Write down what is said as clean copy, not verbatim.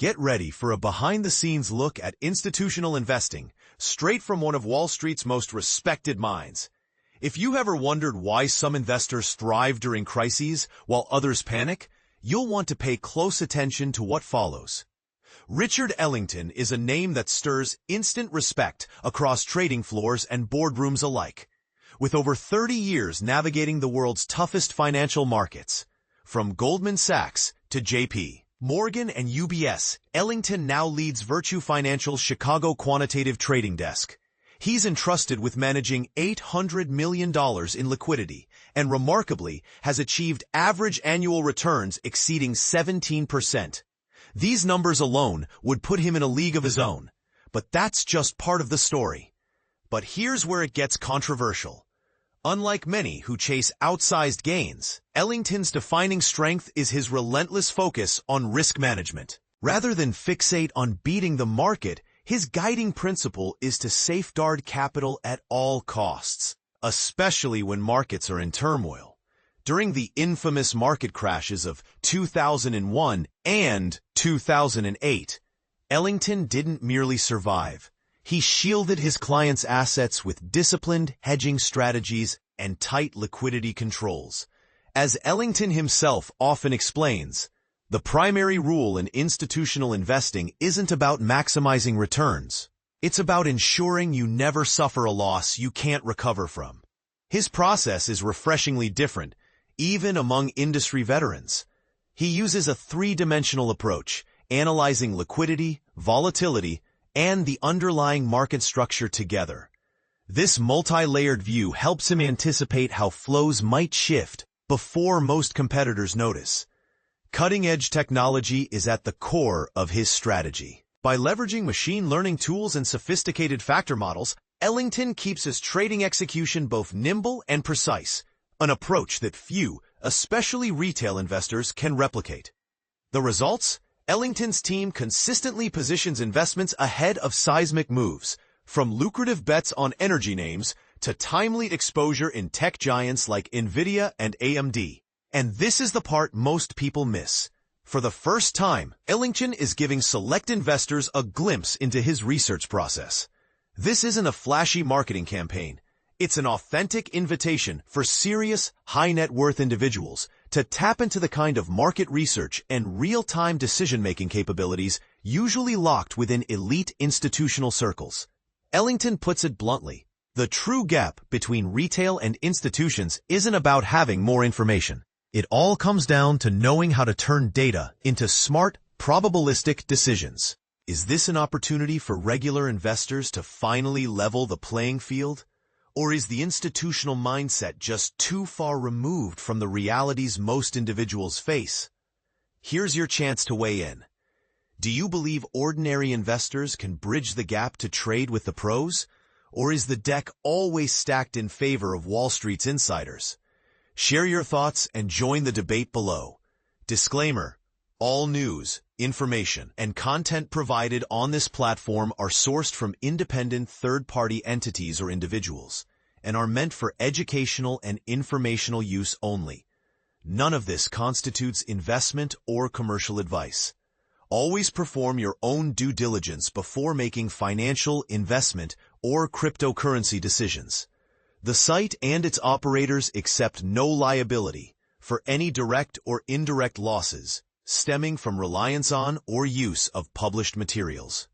Get ready for a behind-the-scenes look at institutional investing, straight from one of Wall Street's most respected minds. If you ever wondered why some investors thrive during crises while others panic, you'll want to pay close attention to what follows. Richard Ellington is a name that stirs instant respect across trading floors and boardrooms alike. With over 30 years navigating the world's toughest financial markets, from Goldman Sachs to J.P. Morgan and UBS, Ellington now leads Virtue Financial's Chicago quantitative trading desk. He's entrusted with managing $800 million in liquidity and, remarkably, has achieved average annual returns exceeding 17%. These numbers alone would put him in a league of his own, but that's just part of the story. But here's where it gets controversial. Unlike many who chase outsized gains, Ellington's defining strength is his relentless focus on risk management. Rather than fixate on beating the market, his guiding principle is to safeguard capital at all costs, especially when markets are in turmoil. During the infamous market crashes of 2001 and 2008, Ellington didn't merely survive. He shielded his clients' assets with disciplined hedging strategies and tight liquidity controls. As Ellington himself often explains, the primary rule in institutional investing isn't about maximizing returns. It's about ensuring you never suffer a loss you can't recover from. His process is refreshingly different, even among industry veterans. He uses a three-dimensional approach, analyzing liquidity, volatility, and the underlying market structure together. This multi-layered view helps him anticipate how flows might shift before most competitors notice. Cutting-edge technology is at the core of his strategy. By leveraging machine learning tools and sophisticated factor models, Ellington keeps his trading execution both nimble and precise, an approach that few, especially retail investors, can replicate. The results? Ellington's team consistently positions investments ahead of seismic moves, from lucrative bets on energy names to timely exposure in tech giants like Nvidia and AMD. And this is the part most people miss. For the first time, Ellington is giving select investors a glimpse into his research process. This isn't a flashy marketing campaign. It's an authentic invitation for serious, high-net-worth individuals to tap into the kind of market research and real-time decision-making capabilities usually locked within elite institutional circles. Ellington puts it bluntly, the true gap between retail and institutions isn't about having more information. It all comes down to knowing how to turn data into smart, probabilistic decisions. Is this an opportunity for regular investors to finally level the playing field? Or is the institutional mindset just too far removed from the realities most individuals face? Here's your chance to weigh in. Do you believe ordinary investors can bridge the gap to trade with the pros? Or is the deck always stacked in favor of Wall Street's insiders? Share your thoughts and join the debate below. Disclaimer: all news, information, and content provided on this platform are sourced from independent third-party entities or individuals and are meant for educational and informational use only. None of this constitutes investment or commercial advice. Always perform your own due diligence before making financial, investment, or cryptocurrency decisions. The site and its operators accept no liability for any direct or indirect losses stemming from reliance on or use of published materials.